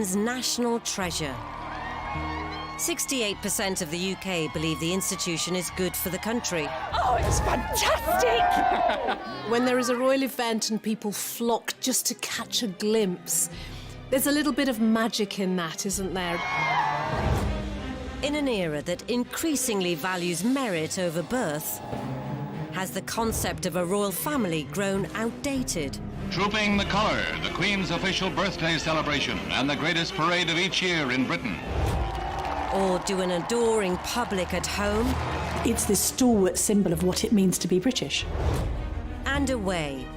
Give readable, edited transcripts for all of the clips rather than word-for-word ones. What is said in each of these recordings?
national treasure. 68% of the UK believe the institution is good for the country. Oh, it's fantastic! When there is a royal event and people flock just to catch a glimpse, there's a little bit of magic in that, isn't there? In an era that increasingly values merit over birth, has the concept of a royal family grown outdated? Trooping the colour, the Queen's official birthday celebration and the greatest parade of each year in Britain. Or do an adoring public at home? It's this stalwart symbol of what it means to be British. And away.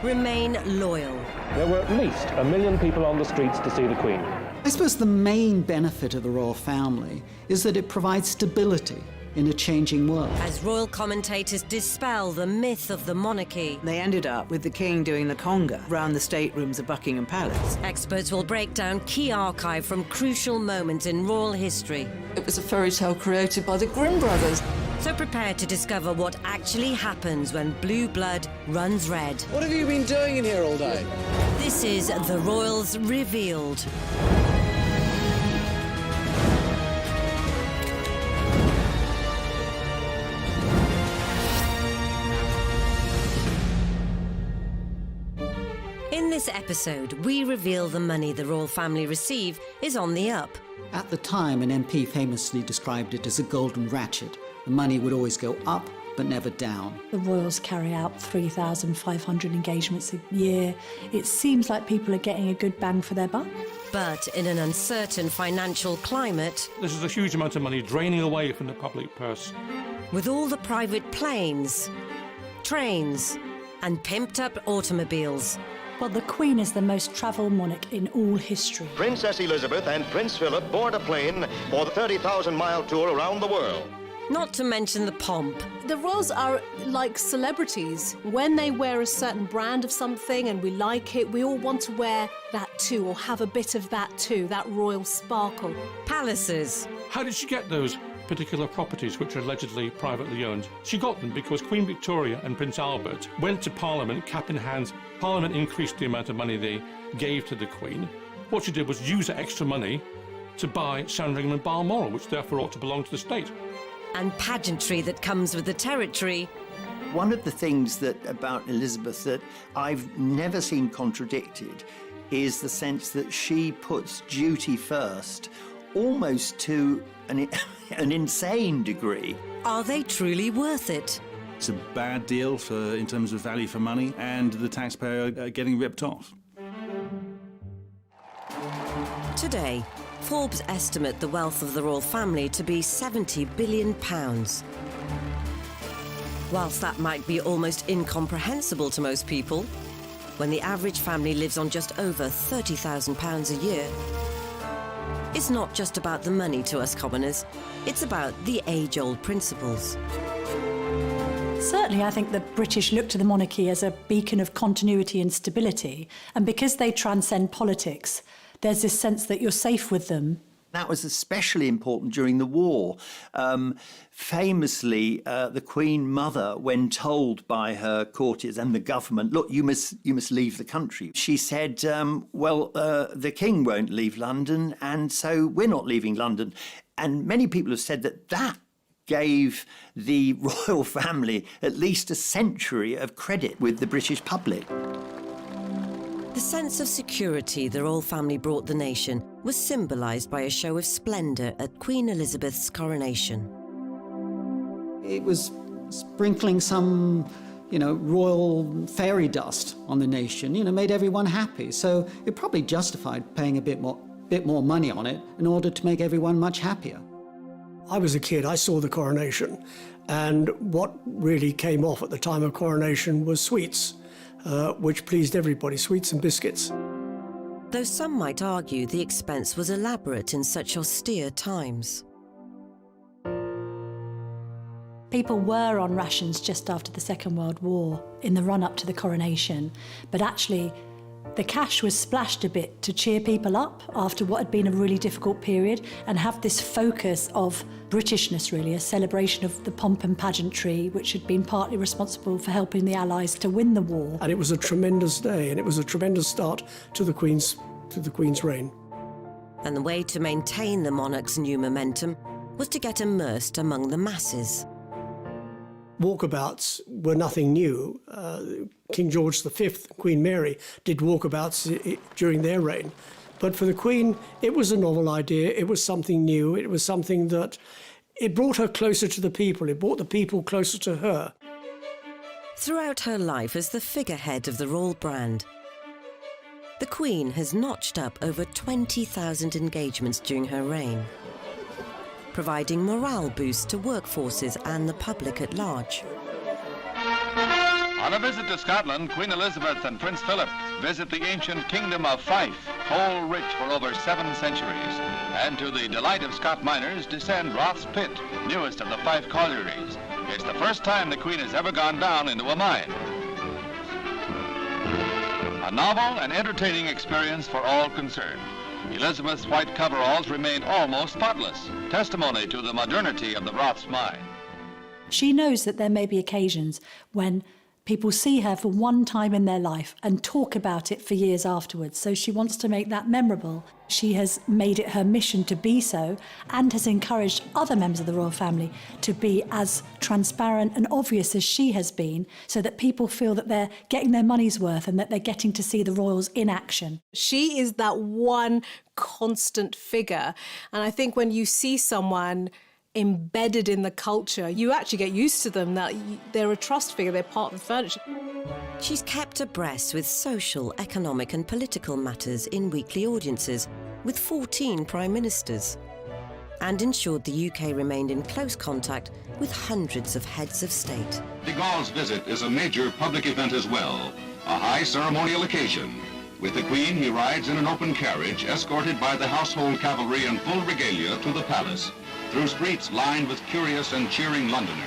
Remain loyal. There were at least 1 million people on the streets to see the Queen. I suppose the main benefit of the royal family is that it provides stability in a changing world. As royal commentators dispel the myth of the monarchy, They ended up with the king doing the conga round the staterooms of Buckingham Palace. experts will break down key archive from crucial moments in royal history. It was a fairy tale created by the Grimm brothers. So prepare to discover what actually happens when blue blood runs red. What have you been doing in here all day? This is The Royals Revealed. In this episode, we reveal the money the royal family receive is on the up. At the time, an MP famously described it as a golden ratchet. The money would always go up, but never down. The royals carry out 3,500 engagements a year. It seems like people are getting a good bang for their buck. But in an uncertain financial climate, This is a huge amount of money draining away from the public purse. with all the private planes, trains, and pimped-up automobiles, Well, the Queen is the most travelled monarch in all history. Princess Elizabeth and Prince Philip board a plane for the 30,000-mile tour around the world. not to mention the pomp. The royals are like celebrities. When they wear a certain brand of something and we like it, we all want to wear that too, or have a bit of that too, that royal sparkle. Palaces, How did she get those particular properties which are allegedly privately owned? She got them because Queen Victoria and Prince Albert went to Parliament cap in hand. Parliament increased the amount of money they gave to the Queen. What she did was use that extra money to buy Sandringham and Balmoral, which therefore ought to belong to the state. and pageantry that comes with the territory. One of the things that about Elizabeth that I've never seen contradicted is the sense that she puts duty first, almost to an insane degree. Are they truly worth it? It's a bad deal in terms of value for money, and the taxpayer getting ripped off. Today, Forbes estimate the wealth of the royal family to be £70 billion. Whilst that might be almost incomprehensible to most people, when the average family lives on just over £30,000 a year, it's not just about the money to us commoners, it's about the age-old principles. Certainly, I think the British look to the monarchy as a beacon of continuity and stability, and because they transcend politics, there's this sense that you're safe with them. That was especially important during the war. Famously, the Queen Mother, when told by her courtiers and the government, look, you must leave the country, she said, the King won't leave London, and so we're not leaving London. And many people have said that gave the royal family at least a century of credit with the British public. The sense of security the royal family brought the nation was symbolised by a show of splendour at Queen Elizabeth's coronation. It was sprinkling some, royal fairy dust on the nation, made everyone happy. So it probably justified paying a bit more money on it in order to make everyone much happier. I was a kid, I saw the coronation, and what really came off at the time of coronation was sweets, which pleased everybody, sweets and biscuits. Though some might argue the expense was elaborate in such austere times. People were on rations just after the Second World War, in the run-up to the coronation, but actually the cash was splashed a bit to cheer people up after what had been a really difficult period and have this focus of Britishness, really, a celebration of the pomp and pageantry, which had been partly responsible for helping the Allies to win the war. And it was a tremendous day, and it was a tremendous start to the Queen's to the Queen's reign. And the way to maintain the monarch's new momentum was to get immersed among the masses. Walkabouts were nothing new. King George V, Queen Mary, did walkabouts during their reign. But for the Queen, it was a novel idea. It was something new. It was something that it brought her closer to the people. It brought the people closer to her. Throughout her life as the figurehead of the royal brand, the Queen has notched up over 20,000 engagements during her reign, providing morale boosts to workforces and the public at large. On a visit to Scotland, Queen Elizabeth and Prince Philip visit the ancient kingdom of Fife, coal rich for over 7 centuries. And to the delight of Scot miners, descend Roth's Pit, newest of the Fife collieries. It's the first time the Queen has ever gone down into a mine. A novel and entertaining experience for all concerned. Elizabeth's white coveralls remain almost spotless, testimony to the modernity of the Roth's mine. She knows that there may be occasions when people see her for one time in their life and talk about it for years afterwards. So she wants to make that memorable. She has made it her mission to be so and has encouraged other members of the royal family to be as transparent and obvious as she has been, so that people feel that they're getting their money's worth and that they're getting to see the royals in action. She is that one constant figure. And I think when you see someone embedded in the culture, you actually get used to them, that they're a trust figure, they're part of the furniture. She's kept abreast with social, economic and political matters in weekly audiences with 14 prime ministers, and ensured the UK remained in close contact with hundreds of heads of state. De Gaulle's visit is a major public event as well, a high ceremonial occasion. With the Queen, he rides in an open carriage, escorted by the household cavalry in full regalia to the palace, through streets lined with curious and cheering Londoners.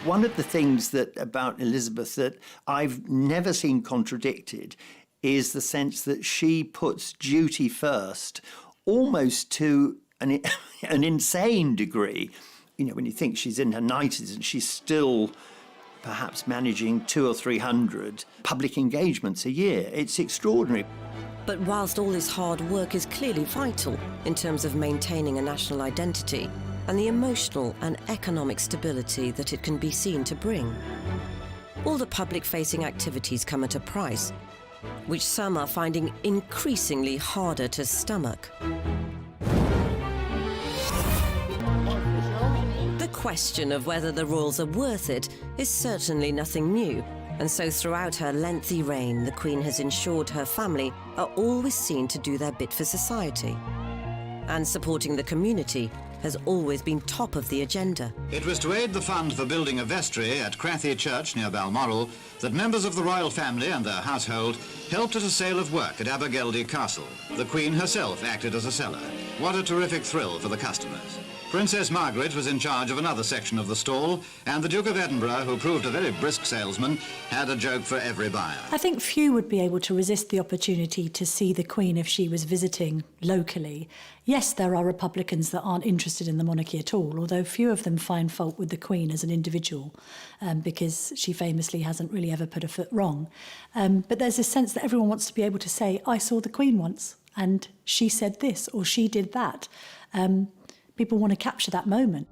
One of the things about Elizabeth that I've never seen contradicted is the sense that she puts duty first, almost to an insane degree. You know, when you think she's in her 90s and she's still perhaps managing 200 or 300 public engagements a year. It's extraordinary. But whilst all this hard work is clearly vital in terms of maintaining a national identity and the emotional and economic stability that it can be seen to bring, all the public-facing activities come at a price, which some are finding increasingly harder to stomach. The question of whether the royals are worth it is certainly nothing new, and so throughout her lengthy reign, the Queen has ensured her family are always seen to do their bit for society. And supporting the community has always been top of the agenda. It was to aid the fund for building a vestry at Crathy Church near Balmoral that members of the royal family and their household helped at a sale of work at Abergeldy Castle. The Queen herself acted as a seller. What a terrific thrill for the customers. Princess Margaret was in charge of another section of the stall, and the Duke of Edinburgh, who proved a very brisk salesman, had a joke for every buyer. I think few would be able to resist the opportunity to see the Queen if she was visiting locally. Yes, there are Republicans that aren't interested in the monarchy at all, although few of them find fault with the Queen as an individual, because she famously hasn't really ever put a foot wrong. But there's a sense that everyone wants to be able to say, I saw the Queen once, and she said this, or she did that. People want to capture that moment.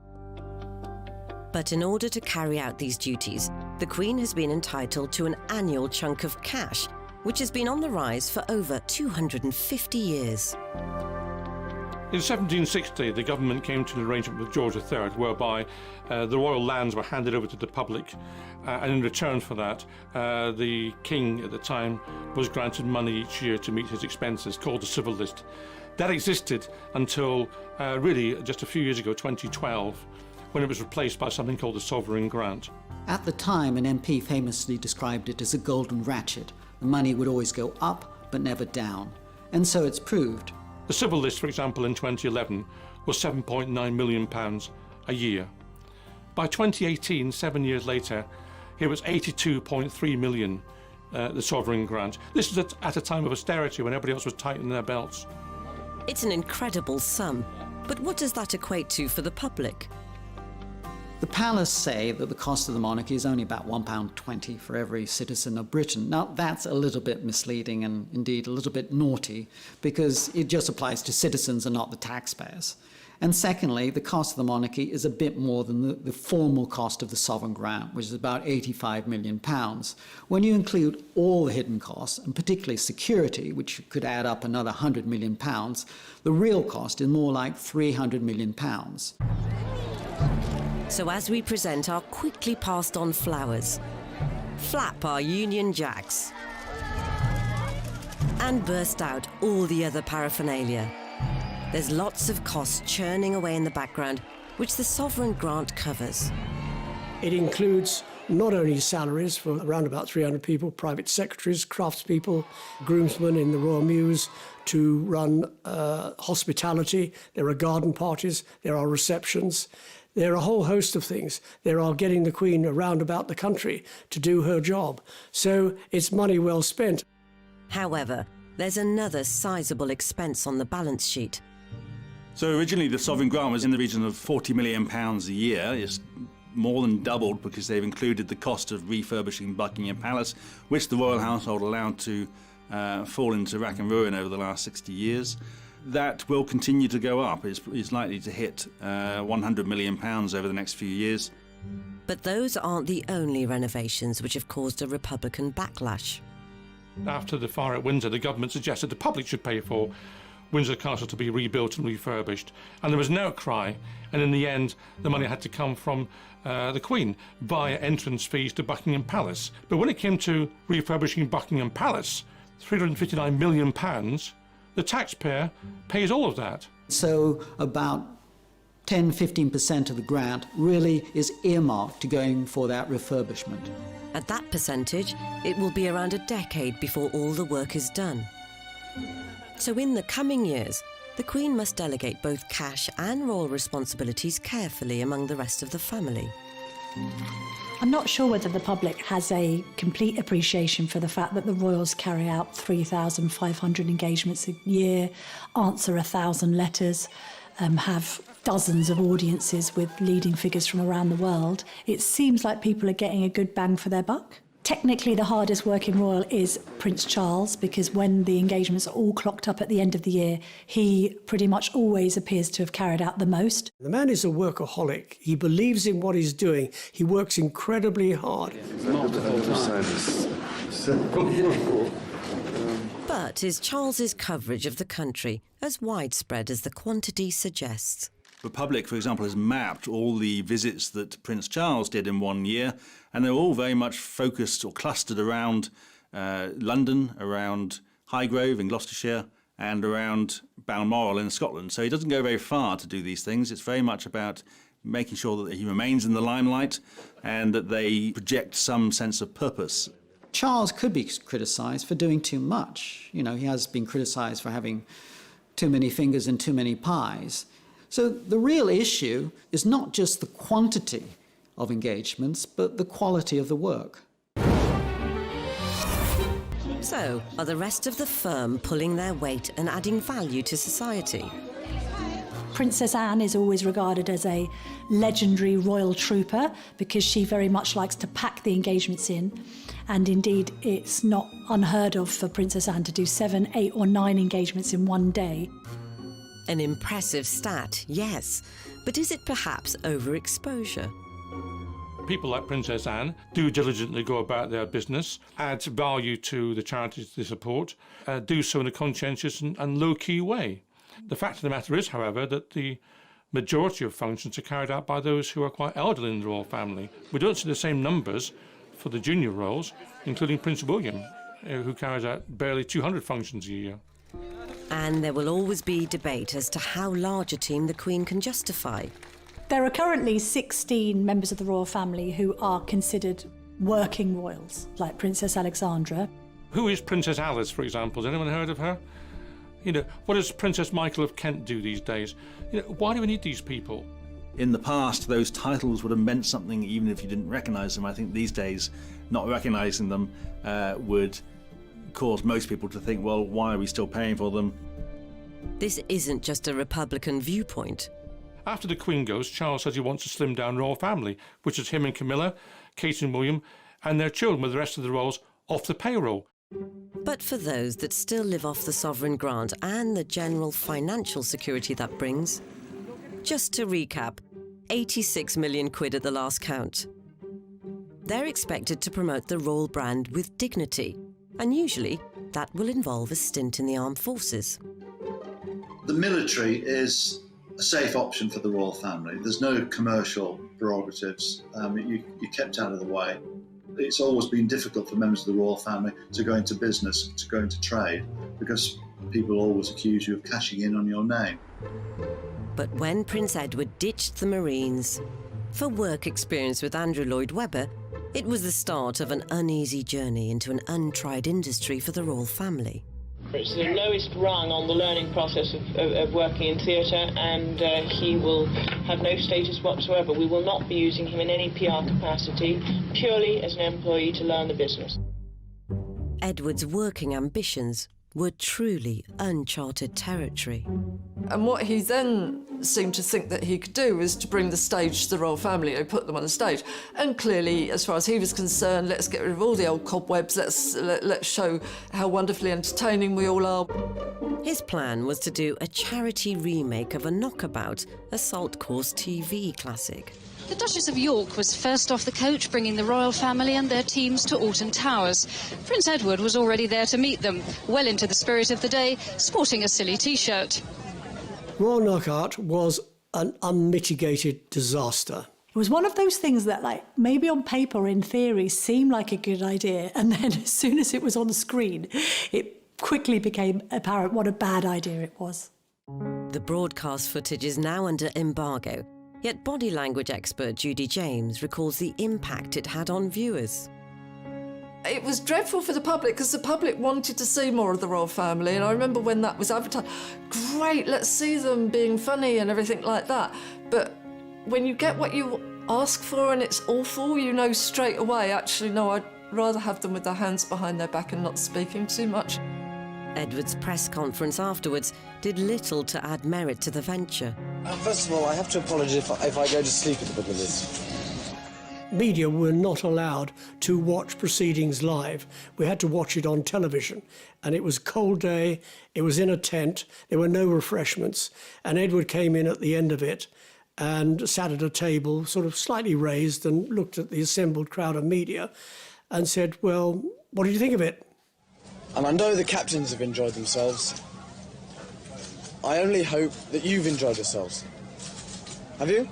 But in order to carry out these duties, the Queen has been entitled to an annual chunk of cash, which has been on the rise for over 250 years. In 1760, the government came to an arrangement with George III whereby the royal lands were handed over to the public, and in return for that, the king at the time was granted money each year to meet his expenses, called the civil list. That existed until really just a few years ago, 2012, when it was replaced by something called the sovereign grant. At the time, an MP famously described it as a golden ratchet. The money would always go up, but never down. And so it's proved. The civil list, for example, in 2011 was £7.9 million a year. By 2018, 7 years later, it was £82.3 million, the sovereign grant. This is at a time of austerity when everybody else was tightening their belts. It's an incredible sum, but what does that equate to for the public? The palace say that the cost of the monarchy is only about £1.20 for every citizen of Britain. Now, that's a little bit misleading and indeed a little bit naughty because it just applies to citizens and not the taxpayers. And secondly, the cost of the monarchy is a bit more than the formal cost of the sovereign grant, which is about £85 million. When you include all the hidden costs, and particularly security, which could add up another £100 million, the real cost is more like £300 million. So as we present our quickly passed on flowers, flap our Union Jacks, and burst out all the other paraphernalia, there's lots of costs churning away in the background, which the sovereign grant covers. It includes not only salaries for around about 300 people, private secretaries, craftspeople, groomsmen in the Royal Mews to run hospitality. There are garden parties, there are receptions. There are a whole host of things. There are getting the Queen around about the country to do her job. So it's money well spent. However, there's another sizable expense on the balance sheet. So originally the sovereign grant was in the region of £40 million a year. It's more than doubled because they've included the cost of refurbishing Buckingham Palace, which the royal household allowed to fall into rack and ruin over the last 60 years. That will continue to go up. It's likely to hit £100 million over the next few years. But those aren't the only renovations which have caused a Republican backlash. After the fire at Windsor, the government suggested the public should pay for Windsor Castle to be rebuilt and refurbished. And there was an outcry, and in the end, the money had to come from the Queen via entrance fees to Buckingham Palace. But when it came to refurbishing Buckingham Palace, £359 million, the taxpayer pays all of that. So about 10-15% of the grant really is earmarked to going for that refurbishment. At that percentage, it will be around a decade before all the work is done. So in the coming years, the Queen must delegate both cash and royal responsibilities carefully among the rest of the family. I'm not sure whether the public has a complete appreciation for the fact that the royals carry out 3,500 engagements a year, answer 1,000 letters, have dozens of audiences with leading figures from around the world. It seems like people are getting a good bang for their buck. Technically, the hardest working royal is Prince Charles, because when the engagements are all clocked up at the end of the year, he pretty much always appears to have carried out the most. The man is a workaholic. He believes in what he's doing. He works incredibly hard. But is Charles's coverage of the country as widespread as the quantity suggests? The public, for example, has mapped all the visits that Prince Charles did in 1 year, and they're all very much focused or clustered around London, around Highgrove in Gloucestershire, and around Balmoral in Scotland. So he doesn't go very far to do these things. It's very much about making sure that he remains in the limelight and that they project some sense of purpose. Charles could be criticised for doing too much. You know, he has been criticised for having too many fingers in too many pies. So the real issue is not just the quantity of engagements, but the quality of the work. So, are the rest of the firm pulling their weight and adding value to society? Princess Anne is always regarded as a legendary royal trooper because she very much likes to pack the engagements in. And indeed, it's not unheard of for Princess Anne to do 7, 8 or 9 engagements in one day. An impressive stat, yes, but is it perhaps overexposure? People like Princess Anne do diligently go about their business, add value to the charities they support, do so in a conscientious and low-key way. The fact of the matter is, however, that the majority of functions are carried out by those who are quite elderly in the royal family. We don't see the same numbers for the junior royals, including Prince William, who carries out barely 200 functions a year. And there will always be debate as to how large a team the Queen can justify. There are currently 16 members of the royal family who are considered working royals, like Princess Alexandra. Who is Princess Alice, for example? Has anyone heard of her? You know, what does Princess Michael of Kent do these days? You know, why do we need these people? In the past, those titles would have meant something even if you didn't recognise them. I think these days, not recognising them would cause most people to think, well, why are we still paying for them? This isn't just a Republican viewpoint. After the Queen goes, Charles says he wants to slim down the royal family, which is him and Camilla, Kate and William, and their children with the rest of the royals off the payroll. But for those that still live off the sovereign grant and the general financial security that brings, just to recap, 86 million quid at the last count. They're expected to promote the royal brand with dignity, and usually that will involve a stint in the armed forces. The military is a safe option for the royal family. There's no commercial prerogatives. You're kept out of the way. It's always been difficult for members of the royal family to go into business, to go into trade, because people always accuse you of cashing in on your name. But when Prince Edward ditched the Marines for work experience with Andrew Lloyd Webber, it was the start of an uneasy journey into an untried industry for the royal family. It's the lowest rung on the learning process of working in theatre, and he will have no status whatsoever. We will not be using him in any PR capacity, purely as an employee to learn the business. Edward's working ambitions were truly uncharted territory. And what he then seemed to think that he could do was to bring the stage to the royal family, put them on the stage. And clearly, as far as he was concerned, let's get rid of all the old cobwebs, let's show how wonderfully entertaining we all are. His plan was to do a charity remake of a knockabout assault course TV classic. The Duchess of York was first off the coach, bringing the royal family and their teams to Alton Towers. Prince Edward was already there to meet them, well into the spirit of the day, sporting a silly T-shirt. Royal Knockout was an unmitigated disaster. It was one of those things that, like, maybe on paper, in theory, seemed like a good idea, and then as soon as it was on screen, it quickly became apparent what a bad idea it was. The broadcast footage is now under embargo, yet body language expert Judy James recalls the impact it had on viewers. It was dreadful for the public because the public wanted to see more of the royal family, and I remember when that was advertised, great, let's see them being funny and everything like that. But when you get what you ask for and it's awful, you know straight away, actually, no, I'd rather have them with their hands behind their back and not speaking too much. Edward's press conference afterwards did little to add merit to the venture. First of all, I have to apologise if I go to sleep at the middle of this. Media were not allowed to watch proceedings live. We had to watch it on television. And it was a cold day, it was in a tent, there were no refreshments. And Edward came in at the end of it and sat at a table, sort of slightly raised, and looked at the assembled crowd of media and said, well, what did you think of it? And I know the captains have enjoyed themselves. I only hope that you've enjoyed yourselves. Have you?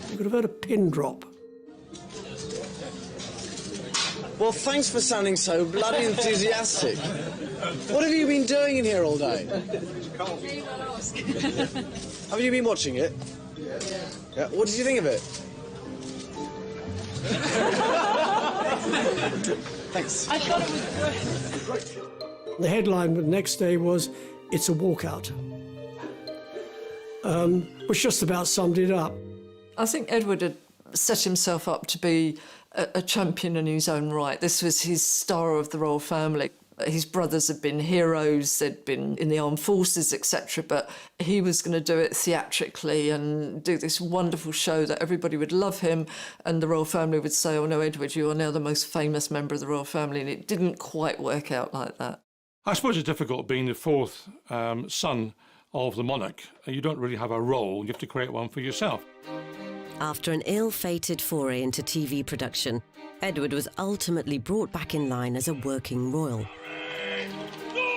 You could have heard a pin drop. Well, thanks for sounding so bloody enthusiastic. What have you been doing in here all day? Have you been watching it? Yeah. What did you think of it? Thanks. I thought it was great. The headline the next day was, "It's a walkout," which just about summed it up. I think Edward had set himself up to be a champion in his own right. This was his star of the royal family. His brothers had been heroes, they'd been in the armed forces, etc., but he was going to do it theatrically and do this wonderful show that everybody would love him, and the royal family would say, oh no, Edward, you are now the most famous member of the royal family, and it didn't quite work out like that. I suppose it's difficult being the fourth son of the monarch. You don't really have a role, you have to create one for yourself. After an ill-fated foray into TV production, Edward was ultimately brought back in line as a working royal.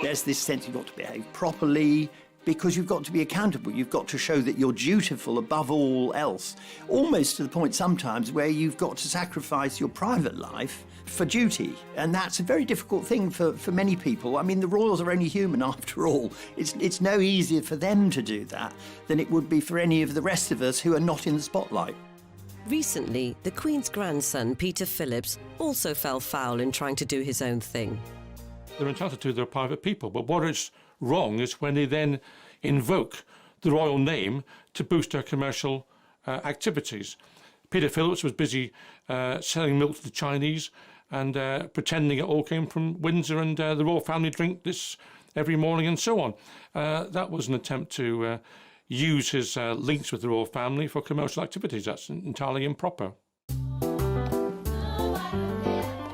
There's this sense you've got to behave properly because you've got to be accountable. You've got to show that you're dutiful above all else, almost to the point sometimes where you've got to sacrifice your private life for duty. And that's a very difficult thing for many people. I mean, the royals are only human after all. It's no easier for them to do that than it would be for any of the rest of us who are not in the spotlight. Recently, the Queen's grandson, Peter Phillips, also fell foul in trying to do his own thing. They're entitled to their private people, but what is wrong is when they then invoke the royal name to boost their commercial activities. Peter Phillips was busy selling milk to the Chinese and pretending it all came from Windsor and the royal family drink this every morning and so on. That was an attempt to use his links with the royal family for commercial activities. That's entirely improper.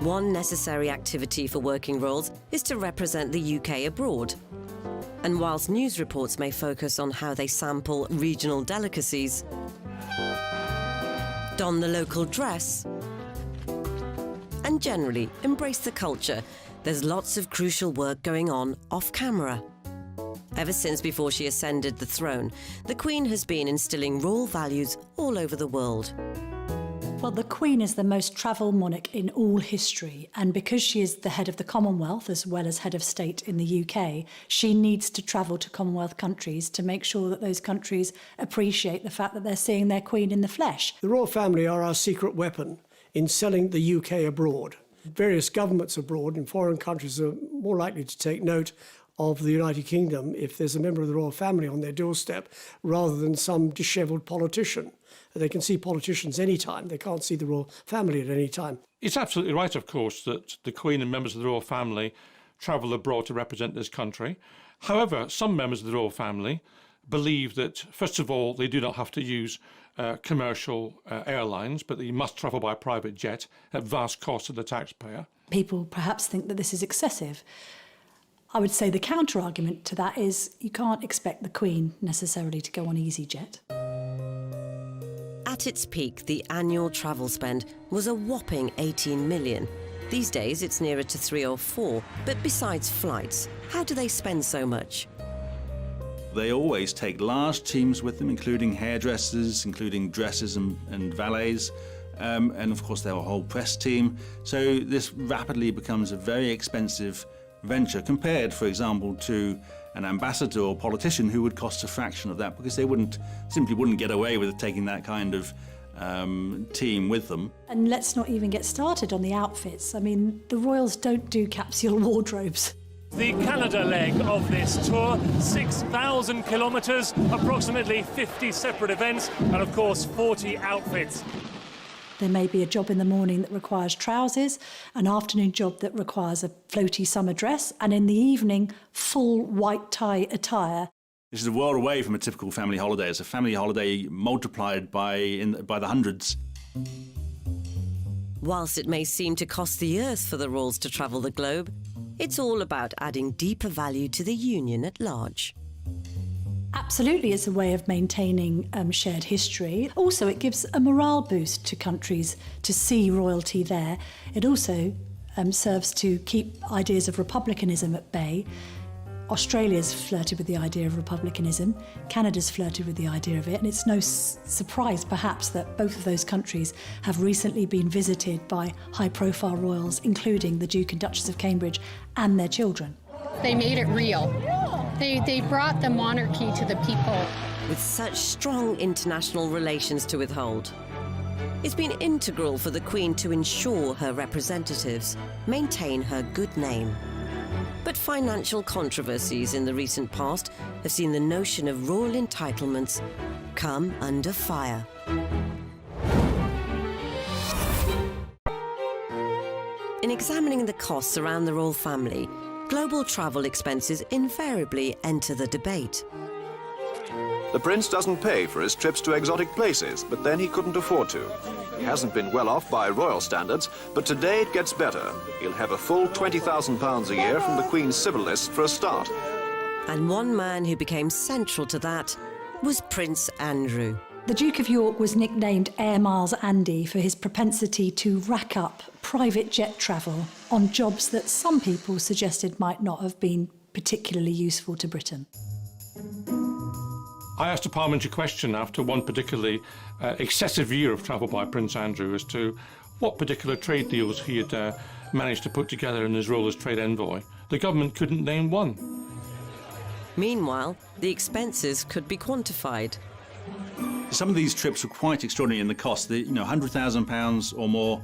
One necessary activity for working royals is to represent the UK abroad. And whilst news reports may focus on how they sample regional delicacies, don the local dress, and generally embrace the culture, there's lots of crucial work going on off camera. Ever since before she ascended the throne, the Queen has been instilling royal values all over the world. Well, the Queen is the most travelled monarch in all history, and because she is the head of the Commonwealth as well as head of state in the UK, she needs to travel to Commonwealth countries to make sure that those countries appreciate the fact that they're seeing their Queen in the flesh. The royal family are our secret weapon in selling the UK abroad. Various governments abroad in foreign countries are more likely to take note of the United Kingdom if there's a member of the royal family on their doorstep rather than some dishevelled politician. They can see politicians anytime. They can't see the royal family at any time. It's absolutely right, of course, that the Queen and members of the royal family travel abroad to represent this country. However, some members of the royal family believe that, first of all, they do not have to use commercial airlines, but they must travel by private jet at vast cost to the taxpayer. People perhaps think that this is excessive. I would say the counter-argument to that is you can't expect the Queen necessarily to go on EasyJet. At its peak, the annual travel spend was a whopping 18 million. These days, it's nearer to 3 or 4. But besides flights, how do they spend so much? They always take large teams with them, including hairdressers, including dressers and valets, and of course their whole press team. So this rapidly becomes a very expensive venture compared, for example, to an ambassador or politician who would cost a fraction of that, because they simply wouldn't get away with taking that kind of team with them. And let's not even get started on the outfits. I mean, the royals don't do capsule wardrobes. The Canada leg of this tour, 6,000 kilometres, approximately 50 separate events, and of course 40 outfits. There may be a job in the morning that requires trousers, an afternoon job that requires a floaty summer dress, and in the evening, full white tie attire. This is a world away from a typical family holiday. It's a family holiday multiplied by the hundreds. Whilst it may seem to cost the earth for the royals to travel the globe, it's all about adding deeper value to the union at large. Absolutely, it's a way of maintaining shared history. Also, it gives a morale boost to countries to see royalty there. It also serves to keep ideas of republicanism at bay. Australia's flirted with the idea of republicanism. Canada's flirted with the idea of it. And it's no surprise, perhaps, that both of those countries have recently been visited by high-profile royals, including the Duke and Duchess of Cambridge and their children. They made it real. They brought the monarchy to the people. With such strong international relations to withhold, it's been integral for the Queen to ensure her representatives maintain her good name. But financial controversies in the recent past have seen the notion of royal entitlements come under fire. In examining the costs around the royal family, global travel expenses invariably enter the debate. The prince doesn't pay for his trips to exotic places, but then he couldn't afford to. He hasn't been well off by royal standards, but today it gets better. He'll have a full £20,000 a year from the Queen's civil list for a start. And one man who became central to that was Prince Andrew. The Duke of York was nicknamed Air Miles Andy for his propensity to rack up private jet travel on jobs that some people suggested might not have been particularly useful to Britain. I asked a parliamentary question after one particularly excessive year of travel by Prince Andrew as to what particular trade deals he had managed to put together in his role as trade envoy. The government couldn't name one. Meanwhile, the expenses could be quantified. Some of these trips were quite extraordinary in the cost. £100,000 or more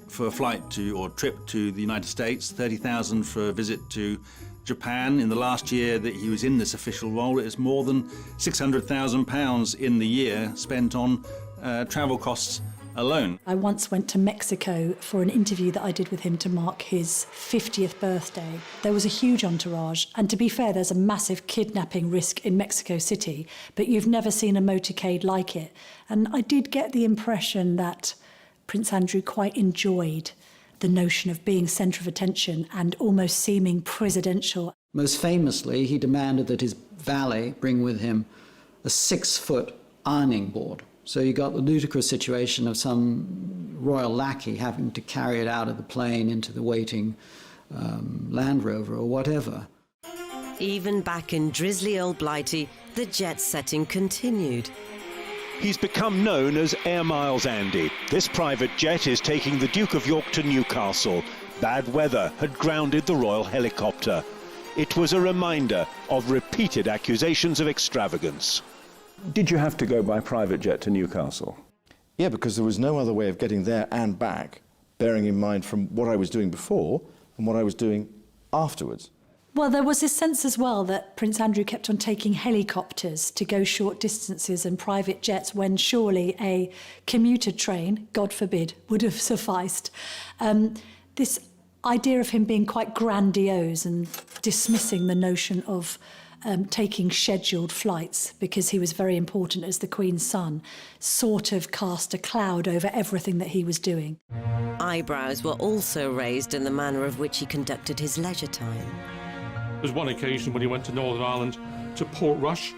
for a flight or trip to the United States, $30,000 for a visit to Japan. In the last year that he was in this official role, it was more than £600,000 in the year spent on travel costs alone. I once went to Mexico for an interview that I did with him to mark his 50th birthday. There was a huge entourage, and to be fair, there's a massive kidnapping risk in Mexico City, but you've never seen a motorcade like it. And I did get the impression that Prince Andrew quite enjoyed the notion of being centre of attention and almost seeming presidential. Most famously, he demanded that his valet bring with him a 6-foot ironing board. So you got the ludicrous situation of some royal lackey having to carry it out of the plane into the waiting Land Rover or whatever. Even back in drizzly old Blighty, the jet setting continued. He's become known as Air Miles Andy. This private jet is taking the Duke of York to Newcastle. Bad weather had grounded the royal helicopter. It was a reminder of repeated accusations of extravagance. Did you have to go by private jet to Newcastle? Yeah, because there was no other way of getting there and back, bearing in mind from what I was doing before and what I was doing afterwards. Well, there was this sense as well that Prince Andrew kept on taking helicopters to go short distances and private jets when surely a commuter train, God forbid, would have sufficed. This idea of him being quite grandiose and dismissing the notion of taking scheduled flights because he was very important as the Queen's son sort of cast a cloud over everything that he was doing. Eyebrows were also raised in the manner of which he conducted his leisure time. There was one occasion when he went to Northern Ireland to Portrush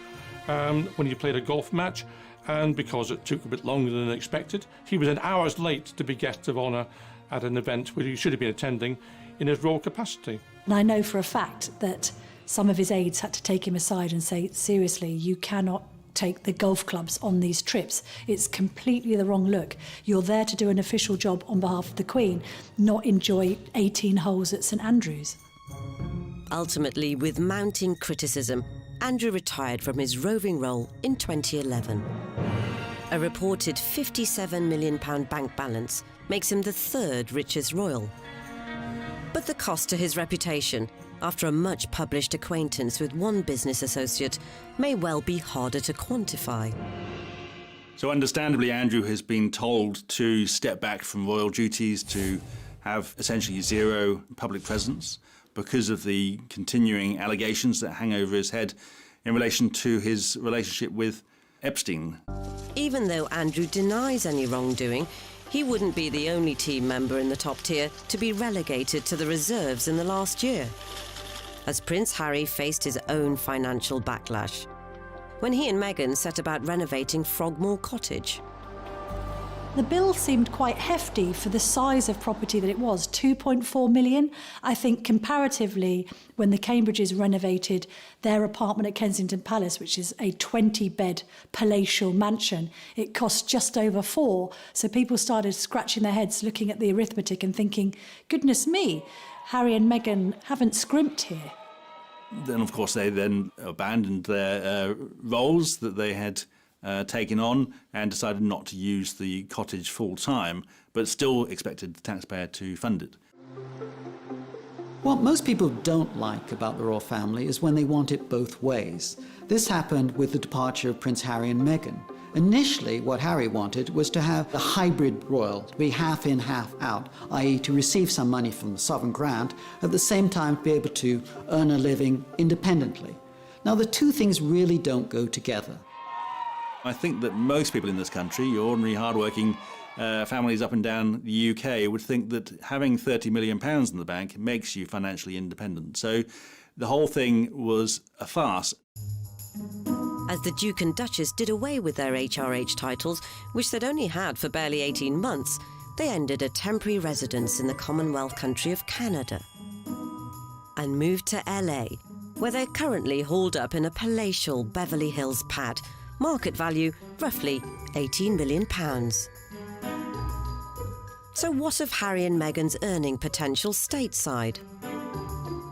when he played a golf match, and because it took a bit longer than expected, he was an hours late to be guest of honour at an event where he should have been attending in his royal capacity. And I know for a fact that some of his aides had to take him aside and say, seriously, you cannot take the golf clubs on these trips. It's completely the wrong look. You're there to do an official job on behalf of the Queen, not enjoy 18 holes at St Andrews. Ultimately, with mounting criticism, Andrew retired from his roving role in 2011. A reported £57 million bank balance makes him the third richest royal. But the cost to his reputation, after a much-published acquaintance with one business associate, may well be harder to quantify. So understandably, Andrew has been told to step back from royal duties, to have essentially zero public presence, because of the continuing allegations that hang over his head in relation to his relationship with Epstein. Even though Andrew denies any wrongdoing, he wouldn't be the only team member in the top tier to be relegated to the reserves in the last year, as Prince Harry faced his own financial backlash when he and Meghan set about renovating Frogmore Cottage. The bill seemed quite hefty for the size of property that it was, 2.4 million. I think comparatively, when the Cambridges renovated their apartment at Kensington Palace, which is a 20-bed palatial mansion, it cost just over 4. So people started scratching their heads, looking at the arithmetic and thinking, goodness me, Harry and Meghan haven't scrimped here. Then, of course, they then abandoned their roles that they had taken on and decided not to use the cottage full-time, but still expected the taxpayer to fund it. What most people don't like about the royal family is when they want it both ways. This happened with the departure of Prince Harry and Meghan. Initially, what Harry wanted was to have a hybrid royal, to be half in, half out, i.e. to receive some money from the sovereign grant, at the same time to be able to earn a living independently. Now, the two things really don't go together. I think that most people in this country, your ordinary hard-working families up and down the UK, would think that having £30 million in the bank makes you financially independent. So the whole thing was a farce. As the Duke and Duchess did away with their HRH titles, which they'd only had for barely 18 months, they ended a temporary residence in the Commonwealth country of Canada and moved to LA, where they're currently hauled up in a palatial Beverly Hills pad, market value roughly £18 million. So what of Harry and Meghan's earning potential stateside?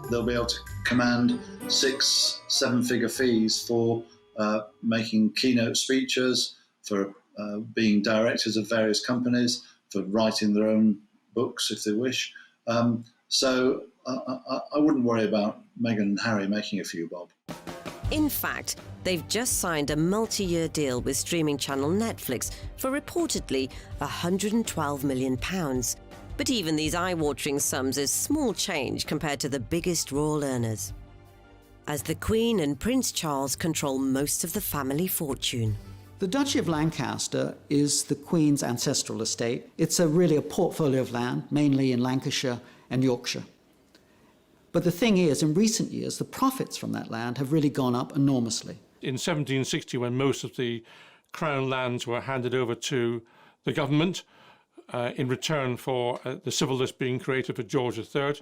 They'll be able to command 6-7-figure fees for making keynote speeches, for being directors of various companies, for writing their own books if they wish. So I wouldn't worry about Meghan and Harry making a few bob. In fact, They've just signed a multi-year deal with streaming channel Netflix for reportedly £112 million. But even these eye-watering sums is small change compared to the biggest royal earners, as the Queen and Prince Charles control most of the family fortune. The Duchy of Lancaster is the Queen's ancestral estate. It's really a portfolio of land, mainly in Lancashire and Yorkshire. But the thing is, in recent years, the profits from that land have really gone up enormously. In 1760, when most of the Crown lands were handed over to the government in return for the civil list being created for George III,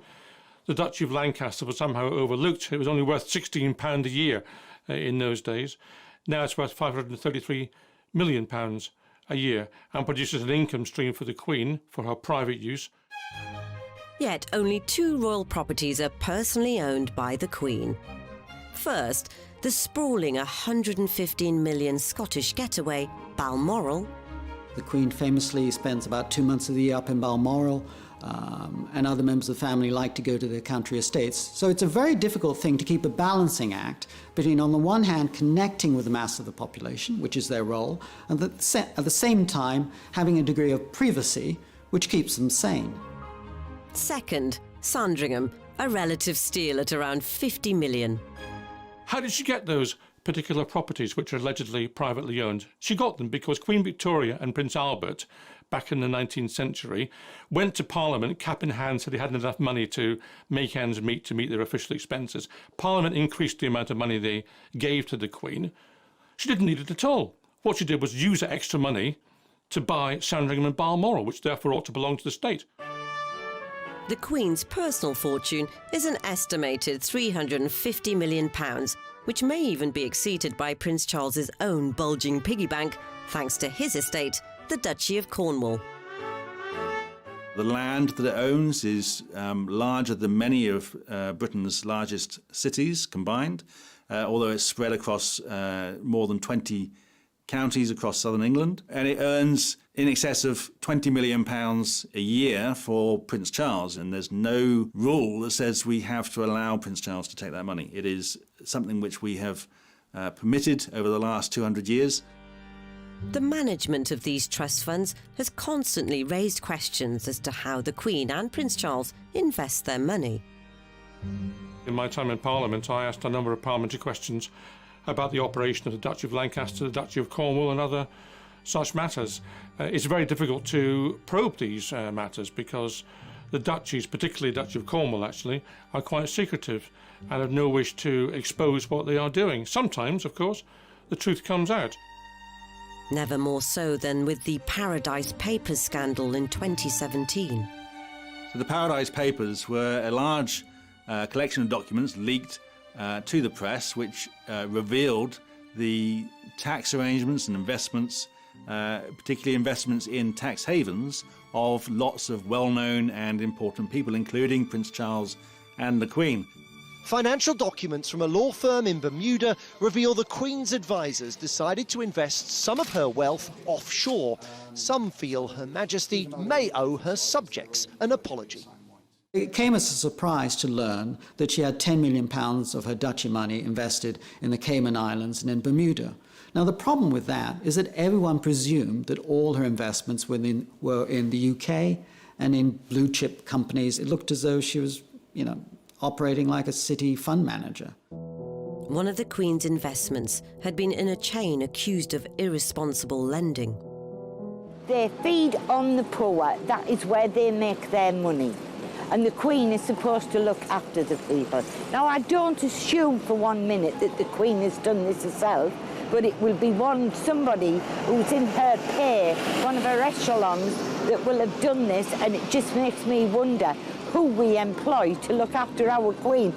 the Duchy of Lancaster was somehow overlooked. It was only worth £16 a year in those days. Now it's worth £533 million a year and produces an income stream for the Queen for her private use. Yet only 2 royal properties are personally owned by the Queen. First, the sprawling 115 million Scottish getaway, Balmoral. The Queen famously spends about 2 months of the year up in Balmoral, and other members of the family like to go to their country estates. So it's a very difficult thing to keep a balancing act between, on the one hand, connecting with the mass of the population, which is their role, and at the same time having a degree of privacy, which keeps them sane. Second, Sandringham, a relative steal at around 50 million. How did she get those particular properties, which are allegedly privately owned? She got them because Queen Victoria and Prince Albert, back in the 19th century, went to Parliament, cap in hand, said they hadn't enough money to make ends meet to meet their official expenses. Parliament increased the amount of money they gave to the Queen. She didn't need it at all. What she did was use that extra money to buy Sandringham and Balmoral, which therefore ought to belong to the state. The Queen's personal fortune is an estimated £350 million, which may even be exceeded by Prince Charles's own bulging piggy bank, thanks to his estate, the Duchy of Cornwall. The land that it owns is larger than many of Britain's largest cities combined, although it's spread across more than 20 counties across southern England. And it earns in excess of £20 million a year for Prince Charles. And there's no rule that says we have to allow Prince Charles to take that money. It is something which we have permitted over the last 200 years. The management of these trust funds has constantly raised questions as to how the Queen and Prince Charles invest their money. In my time in Parliament, I asked a number of parliamentary questions about the operation of the Duchy of Lancaster, the Duchy of Cornwall and other such matters. It's very difficult to probe these matters because the duchies, particularly the Duchy of Cornwall actually, are quite secretive and have no wish to expose what they are doing. Sometimes, of course, the truth comes out. Never more so than with the Paradise Papers scandal in 2017. So the Paradise Papers were a large collection of documents leaked to the press, which revealed the tax arrangements and investments, particularly investments in tax havens, of lots of well-known and important people, including Prince Charles and the Queen. Financial documents from a law firm in Bermuda reveal the Queen's advisors decided to invest some of her wealth offshore. Some feel Her Majesty may owe her subjects an apology. It came as a surprise to learn that she had £10 million of her duchy money invested in the Cayman Islands and in Bermuda. Now, the problem with that is that everyone presumed that all her investments were in the UK and in blue-chip companies. It looked as though she was, operating like a city fund manager. One of the Queen's investments had been in a chain accused of irresponsible lending. They feed on the poor. That is where they make their money. And the Queen is supposed to look after the people. Now, I don't assume for 1 minute that the Queen has done this herself, but it will be somebody who's in her pay, one of her echelons, that will have done this, and it just makes me wonder who we employ to look after our Queen.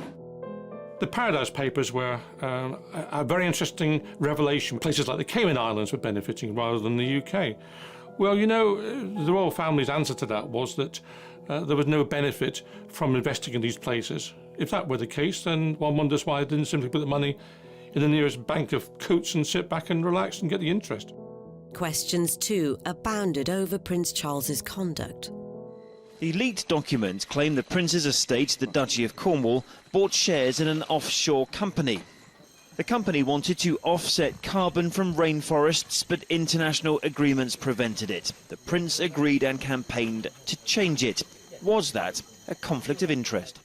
The Paradise Papers were a very interesting revelation. Places like the Cayman Islands were benefiting rather than the UK. Well, the royal family's answer to that was that there was no benefit from investing in these places. If that were the case, then one wonders why they didn't simply put the money in the nearest bank of Coates and sit back and relax and get the interest. Questions, too, abounded over Prince Charles's conduct. The leaked documents claim the Prince's estate, the Duchy of Cornwall, bought shares in an offshore company. The company wanted to offset carbon from rainforests, but international agreements prevented it. The Prince agreed and campaigned to change it. Was that a conflict of interest?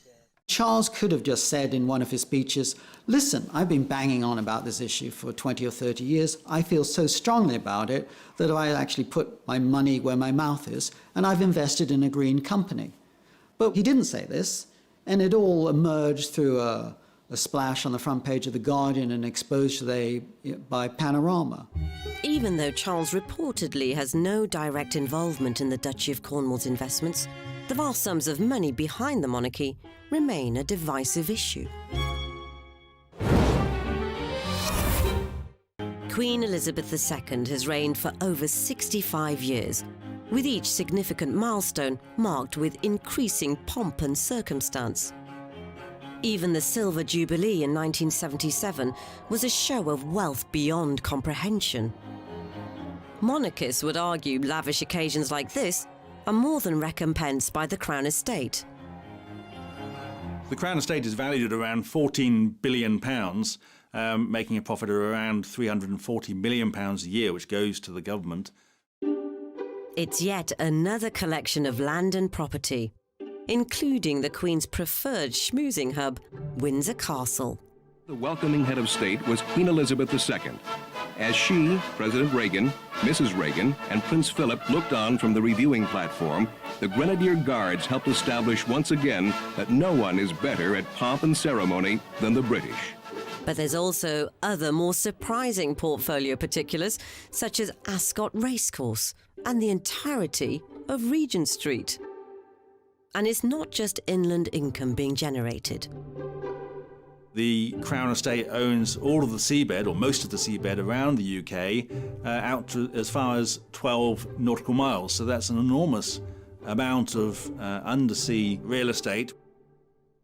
Charles could have just said in one of his speeches, listen, I've been banging on about this issue for 20 or 30 years. I feel so strongly about it that I actually put my money where my mouth is, and I've invested in a green company. But he didn't say this, and it all emerged through a splash on the front page of The Guardian and exposed today by Panorama. Even though Charles reportedly has no direct involvement in the Duchy of Cornwall's investments, the vast sums of money behind the monarchy remain a divisive issue. Queen Elizabeth II has reigned for over 65 years, with each significant milestone marked with increasing pomp and circumstance. Even the Silver Jubilee in 1977 was a show of wealth beyond comprehension. Monarchists would argue lavish occasions like this are more than recompensed by the Crown Estate. The Crown Estate is valued at around £14 billion, making a profit of around £340 million a year, which goes to the government. It's yet another collection of land and property, including the Queen's preferred schmoozing hub, Windsor Castle. The welcoming head of state was Queen Elizabeth II, as she, President Reagan, Mrs. Reagan, and Prince Philip looked on from the reviewing platform. The Grenadier Guards helped establish once again that no one is better at pomp and ceremony than the British. But there's also other more surprising portfolio particulars, such as Ascot Racecourse and the entirety of Regent Street. And it's not just inland income being generated. The Crown Estate owns all of the seabed, or most of the seabed, around the UK, out to as far as 12 nautical miles. So that's an enormous amount of undersea real estate.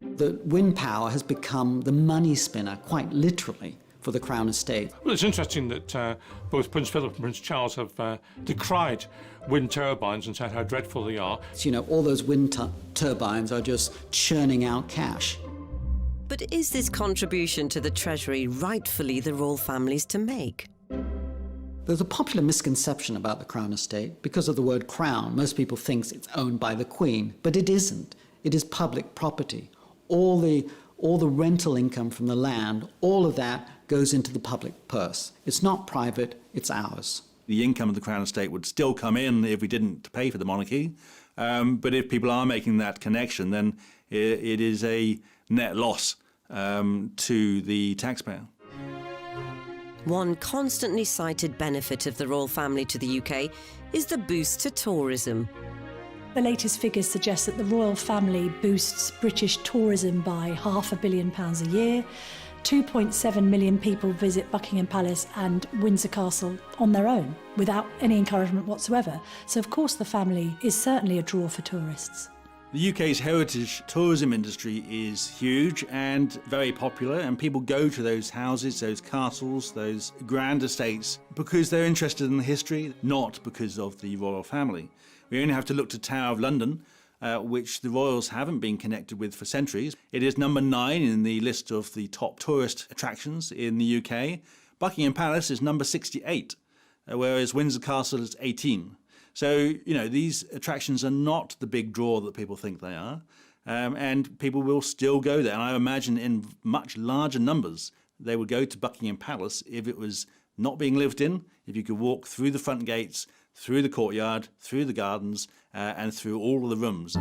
The wind power has become the money spinner, quite literally, for the Crown Estate. Well, it's interesting that both Prince Philip and Prince Charles have decried wind turbines and said how dreadful they are. So, you know, all those wind turbines are just churning out cash. But is this contribution to the Treasury rightfully the royal family's to make? There's a popular misconception about the Crown Estate. Because of the word crown, most people think it's owned by the Queen, but it isn't. It is public property. All the rental income from the land, all of that goes into the public purse. It's not private, it's ours. The income of the Crown Estate would still come in if we didn't pay for the monarchy. But if people are making that connection, then it is a net loss to the taxpayer. One constantly cited benefit of the royal family to the UK is the boost to tourism. The latest figures suggest that the royal family boosts British tourism by £500 million a year. 2.7 million people visit Buckingham Palace and Windsor Castle on their own, without any encouragement whatsoever. So, of course, the family is certainly a draw for tourists. The UK's heritage tourism industry is huge and very popular, and people go to those houses, those castles, those grand estates because they're interested in the history, not because of the royal family. We only have to look to Tower of London, which the royals haven't been connected with for centuries. It is number 9 in the list of the top tourist attractions in the UK. Buckingham Palace is number 68, whereas Windsor Castle is 18. So, you know, these attractions are not the big draw that people think they are, and people will still go there. And I imagine in much larger numbers they would go to Buckingham Palace if it was not being lived in, if you could walk through the front gates, through the courtyard, through the gardens, and through all of the rooms.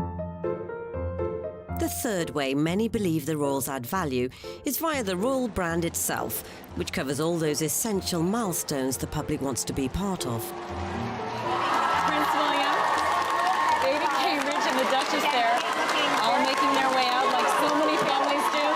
The third way many believe the royals add value is via the royal brand itself, which covers all those essential milestones the public wants to be part of. Prince William, baby Cambridge, and the Duchess there, all making their way out like so many families do.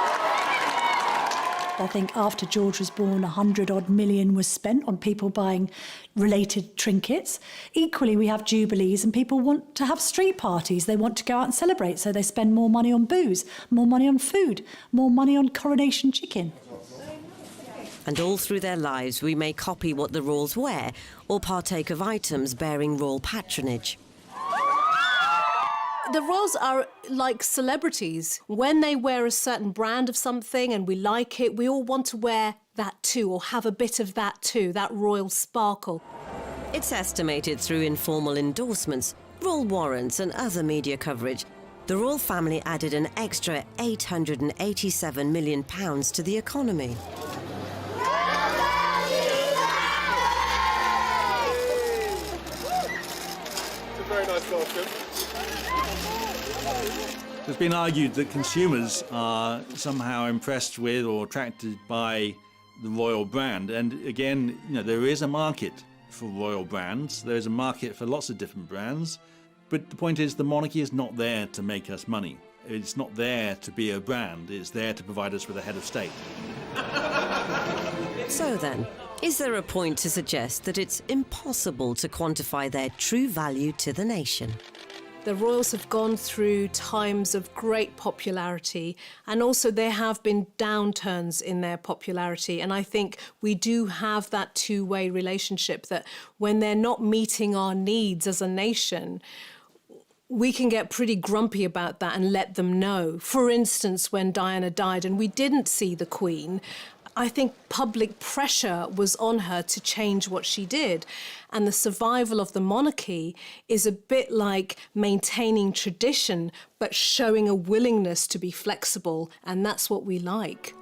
I think after George was born, 100-odd million was spent on people buying related trinkets. Equally, we have jubilees and people want to have street parties. They want to go out and celebrate, so they spend more money on booze, more money on food, more money on coronation chicken. And all through their lives, we may copy what the royals wear or partake of items bearing royal patronage. The royals are like celebrities. When they wear a certain brand of something and we like it, we all want to wear that too, or have a bit of that too, that royal sparkle. It's estimated through informal endorsements, royal warrants and other media coverage, the royal family added an extra £887 million to the economy. It's a very nice welcome. It's been argued that consumers are somehow impressed with or attracted by the royal brand. And again, there is a market for royal brands. There is a market for lots of different brands. But the point is, the monarchy is not there to make us money. It's not there to be a brand. It's there to provide us with a head of state. So then, is there a point to suggest that it's impossible to quantify their true value to the nation? The royals have gone through times of great popularity, and also there have been downturns in their popularity. And I think we do have that two-way relationship, that when they're not meeting our needs as a nation, we can get pretty grumpy about that and let them know. For instance, when Diana died and we didn't see the Queen, I think public pressure was on her to change what she did. And the survival of the monarchy is a bit like maintaining tradition, but showing a willingness to be flexible, and that's what we like.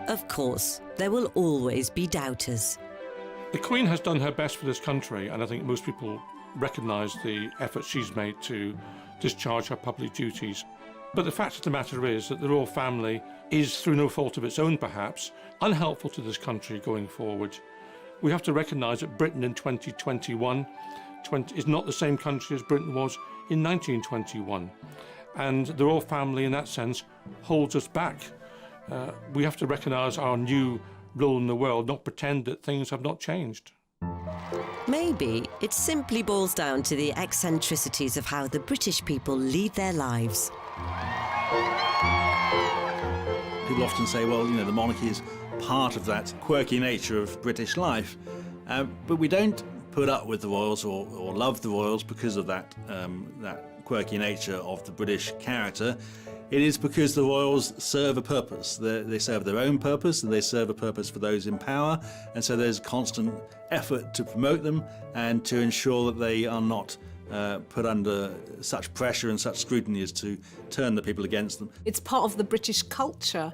Of course, there will always be doubters. The Queen has done her best for this country, and I think most people recognise the effort she's made to discharge her public duties. But the fact of the matter is that the royal family is, through no fault of its own perhaps, unhelpful to this country going forward. We have to recognise that Britain in 2021 is not the same country as Britain was in 1921. And the royal family, in that sense, holds us back. We have to recognise our new role in the world, not pretend that things have not changed. Maybe it simply boils down to the eccentricities of how the British people lead their lives. People often say, well, the monarchy is part of that quirky nature of British life, but we don't put up with the royals or love the royals because of that quirky nature of the British character. It is because the royals serve a purpose. They serve their own purpose, and they serve a purpose for those in power, and so there's constant effort to promote them and to ensure that they are not put under such pressure and such scrutiny as to turn the people against them. It's part of the British culture,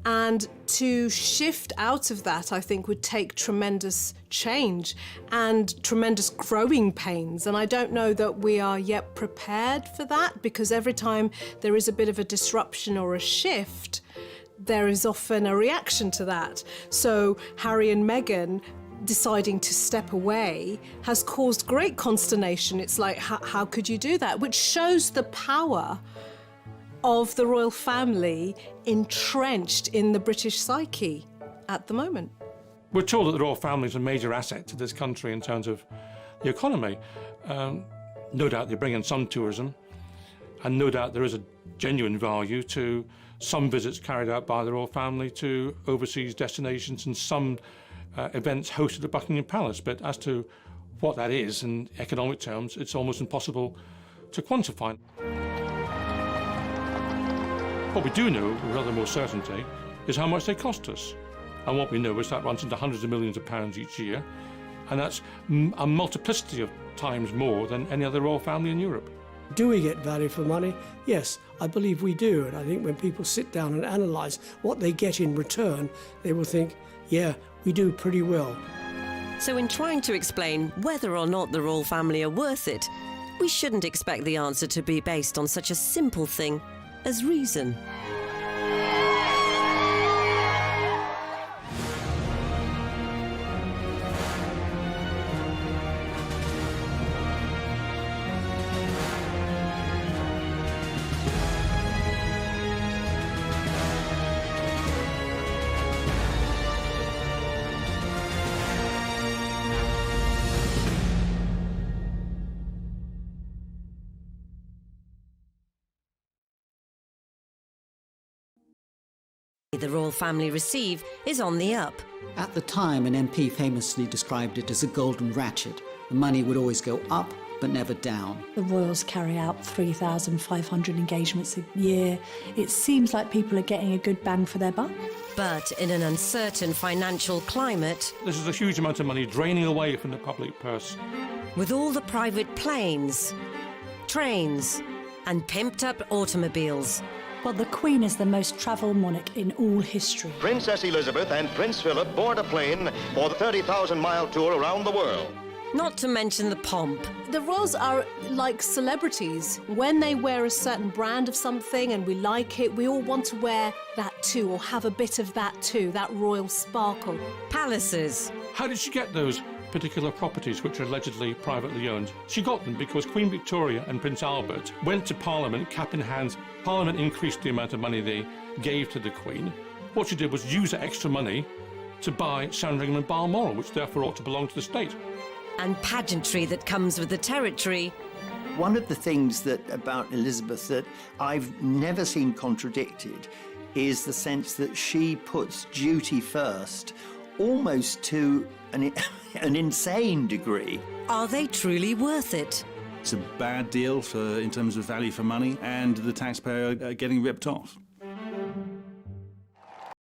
and to shift out of that, I think, would take tremendous change and tremendous growing pains. And I don't know that we are yet prepared for that, because every time there is a bit of a disruption or a shift, there is often a reaction to that. So Harry and Meghan deciding to step away has caused great consternation. It's like, how could you do that? Which shows the power of the royal family entrenched in the British psyche at the moment. We're told that the royal family is a major asset to this country in terms of the economy. No doubt they bring in some tourism, and no doubt there is a genuine value to some visits carried out by the royal family to overseas destinations and some events hosted at Buckingham Palace. But as to what that is in economic terms, it's almost impossible to quantify. What we do know, with rather more certainty, is how much they cost us. And what we know is that runs into hundreds of millions of pounds each year, and that's a multiplicity of times more than any other royal family in Europe. Do we get value for money? Yes, I believe we do. And I think when people sit down and analyse what they get in return, they will think, yeah, we do pretty well. So in trying to explain whether or not the royal family are worth it, we shouldn't expect the answer to be based on such a simple thing as reason. The royal family receive is on the up. At the time, an MP famously described it as a golden ratchet. The money would always go up but never down. The royals carry out 3,500 engagements a year. It seems like people are getting a good bang for their buck. But in an uncertain financial climate, This is a huge amount of money draining away from the public purse. with all the private planes, trains, and pimped-up automobiles, Well, the Queen is the most travelled monarch in all history. Princess Elizabeth and Prince Philip board a plane for the 30,000-mile tour around the world. not to mention the pomp. The royals are like celebrities. When they wear a certain brand of something and we like it, we all want to wear that too, or have a bit of that too, that royal sparkle. Palaces. How did she get those particular properties which are allegedly privately owned? She got them because Queen Victoria and Prince Albert went to Parliament cap in hand. Parliament increased the amount of money they gave to the Queen. What she did was use that extra money to buy Sandringham and Balmoral, which therefore ought to belong to the state. And pageantry that comes with the territory. One of the things about Elizabeth that I've never seen contradicted is the sense that she puts duty first, almost to an insane degree. Are they truly worth it? It's a bad deal in terms of value for money, and the taxpayer getting ripped off.